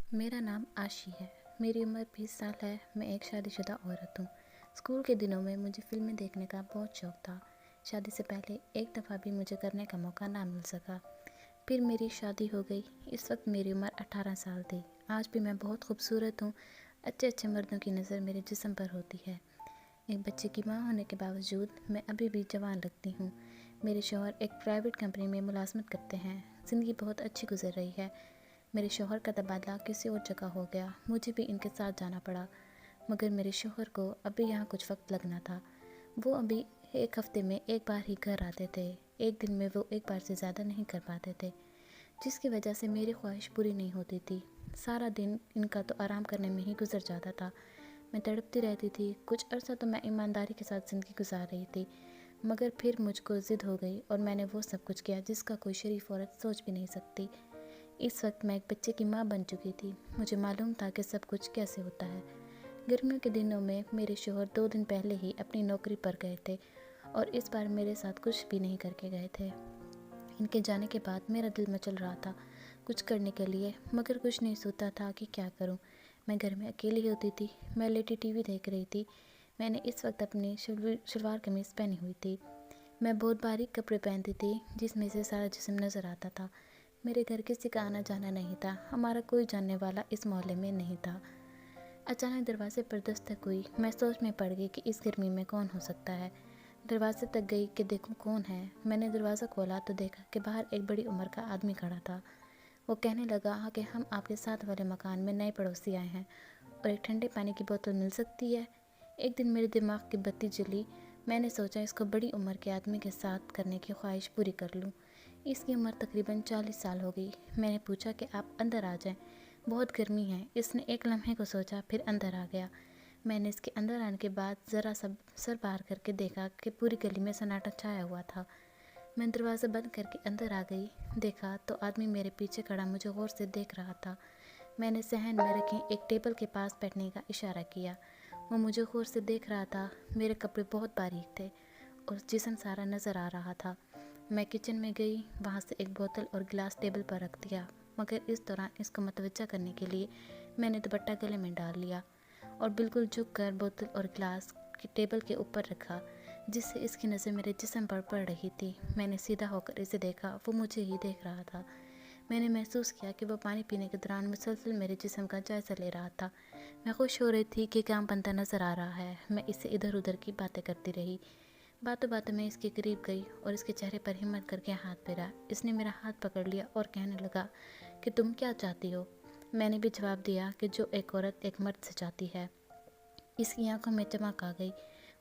मेरा नाम आशी है। मेरी उम्र 20 साल है। मैं एक शादीशुदा औरत हूँ। स्कूल के दिनों में मुझे फ़िल्में देखने का बहुत शौक़ था। शादी से पहले एक दफ़ा भी मुझे करने का मौका ना मिल सका। फिर मेरी शादी हो गई। इस वक्त मेरी उम्र 18 साल थी। आज भी मैं बहुत खूबसूरत हूँ। अच्छे अच्छे मर्दों की नज़र मेरे जिस्म पर होती है। एक बच्चे की माँ होने के बावजूद मैं अभी भी जवान लगती हूँ। मेरे शौहर एक प्राइवेट कंपनी में मुलाजमत करते हैं। ज़िंदगी बहुत अच्छी गुजर रही है। मेरे शौहर का तबादला किसी और जगह हो गया। मुझे भी इनके साथ जाना पड़ा, मगर मेरे शौहर को अभी यहाँ कुछ वक्त लगना था। वो अभी एक हफ्ते में एक बार ही घर आते थे। एक दिन में वो एक बार से ज़्यादा नहीं कर पाते थे, जिसकी वजह से मेरी ख्वाहिश पूरी नहीं होती थी। सारा दिन इनका तो आराम करने में ही गुजर जाता था। मैं तड़पती रहती थी। कुछ अर्सा तो मैं ईमानदारी के साथ ज़िंदगी गुजार रही थी, मगर फिर मुझको ज़िद हो गई और मैंने वो सब कुछ किया जिसका कोई शरीफ औरत सोच भी नहीं सकती। इस वक्त मैं एक बच्चे की माँ बन चुकी थी। मुझे मालूम था कि सब कुछ कैसे होता है। गर्मियों के दिनों में मेरे शौहर 2 दिन पहले ही अपनी नौकरी पर गए थे और इस बार मेरे साथ कुछ भी नहीं करके गए थे। इनके जाने के बाद मेरा दिल मचल रहा था कुछ करने के लिए, मगर कुछ नहीं सोचता था कि क्या करूं। मैं घर में अकेली होती थी। मैं लेटी टीवी देख रही थी। मैंने इस वक्त अपनी शलवार कमीज़ पहनी हुई थी। मैं बहुत बारीक कपड़े पहनती थी जिसमें से सारा जिस्म नज़र आता था। मेरे घर किसी का आना जाना नहीं था। हमारा कोई जानने वाला इस मोहल्ले में नहीं था। अचानक दरवाजे पर दस्तक हुई। मैं सोच में पड़ गई कि इस गर्मी में कौन हो सकता है। दरवाजे तक गई कि देखूं कौन है। मैंने दरवाज़ा खोला तो देखा कि बाहर एक बड़ी उम्र का आदमी खड़ा था। वो कहने लगा कि हम आपके साथ वाले मकान में नए पड़ोसी आए हैं और एक ठंडे पानी की बोतल मिल सकती है। एक दिन मेरे दिमाग की बत्ती जली। मैंने सोचा इसको बड़ी उम्र के आदमी के साथ करने की ख्वाहिश पूरी कर लूँ। इसकी उम्र तकरीबन 40 साल हो गई। मैंने पूछा कि आप अंदर आ जाएं, बहुत गर्मी है। इसने एक लम्हे को सोचा, फिर अंदर आ गया। मैंने इसके अंदर आने के बाद ज़रा सा सर बाहर करके देखा कि पूरी गली में सन्नाटा छाया हुआ था। मैं दरवाज़ा बंद करके अंदर आ गई। देखा तो आदमी मेरे पीछे खड़ा मुझे गौर से देख रहा था। मैंने सहन में रखी एक टेबल के पास बैठने का इशारा किया। वो मुझे गौर से देख रहा था। मेरे कपड़े बहुत बारीक थे और जिस्म सारा नज़र आ रहा था। मैं किचन में गई, वहाँ से एक बोतल और गिलास टेबल पर रख दिया, मगर इस दौरान इसको मतवज्जा करने के लिए मैंने दुपट्टा गले में डाल लिया और बिल्कुल झुक कर बोतल और गिलास की टेबल के ऊपर रखा, जिससे इसकी नज़र मेरे जिस्म पर पड़ रही थी। मैंने सीधा होकर इसे देखा। वो मुझे ही देख रहा था। मैंने महसूस किया कि वो पानी पीने के दौरान मुसलसल मेरे जिस्म का जायज़ा ले रहा था। मैं खुश हो रही थी कि काम बनता नज़र आ रहा है। मैं इससे इधर उधर की बातें करती रही। बातों बातों में इसके करीब गई और इसके चेहरे पर हिम्मत करके हाथ फेरा। इसने मेरा हाथ पकड़ लिया और कहने लगा कि तुम क्या चाहती हो। मैंने भी जवाब दिया कि जो एक औरत एक मर्द से चाहती है। इसकी आंखों में चमक आ गई।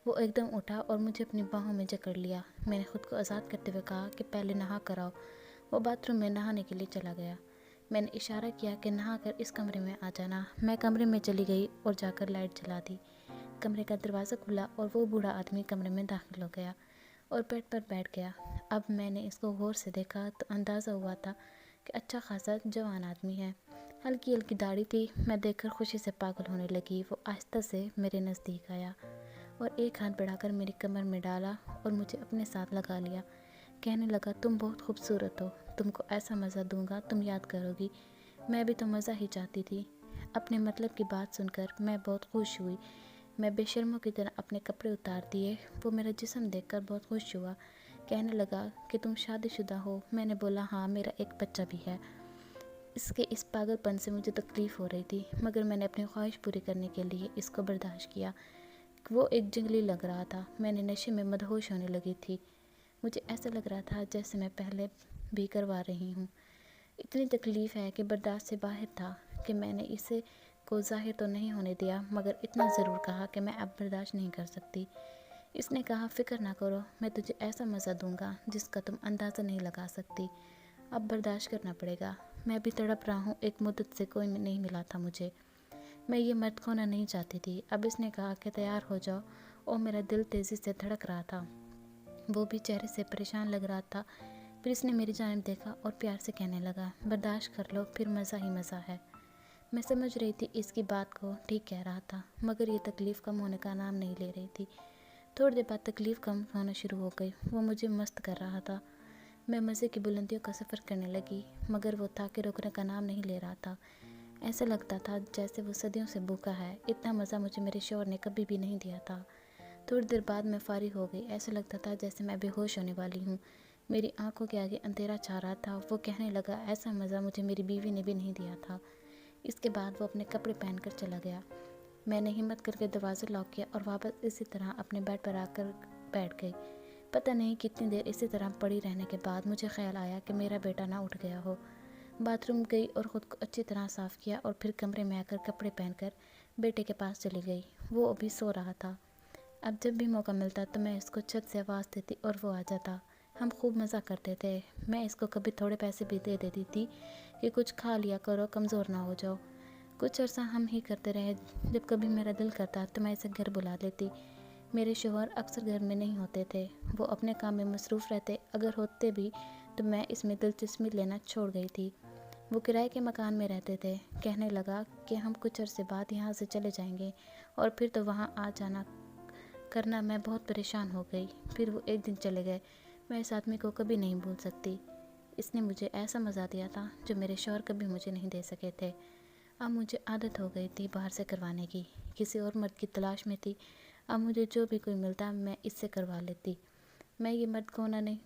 वो एकदम उठा और मुझे अपनी बाहों में जकड़ लिया। मैंने खुद को आज़ाद करते हुए कहा कि पहले नहा कर आओ। वो बाथरूम में नहाने के लिए चला गया। मैंने इशारा किया कि नहा कर इस कमरे में आ जाना। मैं कमरे में चली गई और जाकर लाइट जला दी। कमरे का दरवाज़ा खुला और वो बूढ़ा आदमी कमरे में दाखिल हो गया और बेड पर बैठ गया। अब मैंने इसको गौर से देखा तो अंदाज़ा हुआ था कि अच्छा खासा जवान आदमी है। हल्की हल्की दाढ़ी थी। मैं देखकर खुशी से पागल होने लगी। वो आहिस्ता से मेरे नज़दीक आया और एक हाथ बढ़ाकर मेरी कमर में डाला और मुझे अपने साथ लगा लिया। कहने लगा, तुम बहुत खूबसूरत हो, तुमको ऐसा मज़ा दूंगा तुम याद करोगी। मैं भी तो मज़ा ही चाहती थी। अपने मतलब की बात सुनकर मैं बहुत खुश हुई। मैं बेशर्मों की तरह अपने कपड़े उतार दिए। वो मेरा जिस्म देखकर बहुत खुश हुआ। कहने लगा कि तुम शादीशुदा हो। मैंने बोला हाँ, मेरा एक बच्चा भी है। इसके इस पागलपन से मुझे तकलीफ़ हो रही थी, मगर मैंने अपनी ख्वाहिश पूरी करने के लिए इसको बर्दाश्त किया। वो एक जंगली लग रहा था। मैंने नशे में मदहोश होने लगी थी। मुझे ऐसा लग रहा था जैसे मैं पहले भी करवा रही हूँ। इतनी तकलीफ़ है कि बर्दाश्त से बाहर था कि मैंने इसे को ज़ाहिर तो नहीं होने दिया, मगर इतना ज़रूर कहा कि मैं अब बर्दाश्त नहीं कर सकती। इसने कहा, फ़िक्र ना करो, मैं तुझे ऐसा मज़ा दूंगा जिसका तुम अंदाज़ा नहीं लगा सकती। अब बर्दाश्त करना पड़ेगा। मैं भी तड़प रहा हूँ। एक मुद्दत से कोई नहीं मिला था मुझे। मैं ये मर्द खोना नहीं चाहती थी। अब इसने कहा कि तैयार हो जाओ और मेरा दिल तेज़ी से धड़क रहा था। वो भी चेहरे से परेशान लग रहा था। फिर इसने मेरी जानिब देखा और प्यार से कहने लगा, बर्दाश्त कर लो, फिर मज़ा ही मज़ा है। मैं समझ रही थी इसकी बात को ठीक कह रहा था, मगर ये तकलीफ़ कम होने का नाम नहीं ले रही थी। थोड़ी देर बाद तकलीफ़ कम होना शुरू हो गई। वो मुझे मस्त कर रहा था। मैं मज़े की बुलंदियों का सफ़र करने लगी, मगर वो था कि रुकने का नाम नहीं ले रहा था। ایسا لگتا تھا جیسے وہ صدیوں سے بھوکا ہے۔ اتنا مزہ مجھے میرے شوہر نے کبھی بھی نہیں دیا تھا۔ تھوڑی دیر بعد میں فارغ ہو گئی۔ ایسا لگتا تھا جیسے میں بے ہوش ہونے والی ہوں۔ میری آنکھوں کے آگے اندھیرا چھا رہا تھا۔ وہ کہنے لگا ایسا مزہ مجھے میری بیوی نے بھی نہیں دیا تھا۔ اس کے بعد وہ اپنے کپڑے پہن کر چلا گیا۔ میں نے ہمت کر کے دروازہ لاک کیا اور واپس اسی طرح اپنے بیڈ پر آ کر بیٹھ گئی۔ پتہ نہیں کتنی دیر اسی طرح پڑی رہنے کے بعد مجھے خیال آیا کہ میرا بیٹا نہ اٹھ گیا ہو۔ باتھ روم گئی اور خود کو اچھی طرح صاف کیا اور پھر کمرے میں آ کر کپڑے پہن کر بیٹے کے پاس چلی گئی۔ وہ ابھی سو رہا تھا۔ اب جب بھی موقع ملتا تو میں اس کو چھت سے آواز دیتی اور وہ آ جاتا۔ ہم خوب مزہ کرتے تھے۔ میں اس کو کبھی تھوڑے پیسے بھی دے دیتی تھی کہ کچھ کھا لیا کرو، کمزور نہ ہو جاؤ۔ کچھ عرصہ ہم ہی کرتے رہے۔ جب کبھی میرا دل کرتا تو میں اسے گھر بلا لیتی۔ میرے شوہر اکثر گھر میں نہیں ہوتے تھے۔ وہ اپنے کام میں مصروف رہتے، اگر ہوتے بھی تو میں اس میں دلچسپی لینا چھوڑ گئی تھی۔ وہ کرائے کے مکان میں رہتے تھے۔ کہنے لگا کہ ہم کچھ عرصے بعد یہاں سے چلے جائیں گے اور پھر تو وہاں آ جانا کرنا۔ میں بہت پریشان ہو گئی۔ پھر وہ ایک دن چلے گئے۔ میں اس آدمی کو کبھی نہیں بھول سکتی۔ اس نے مجھے ایسا مزہ دیا تھا جو میرے شوہر کبھی مجھے نہیں دے سکے تھے۔ اب مجھے عادت ہو گئی تھی باہر سے کروانے کی۔ کسی اور مرد کی تلاش میں تھی۔ اب مجھے جو بھی کوئی ملتا میں اس سے کروا لیتی۔ میں یہ مرد کھونا نہیں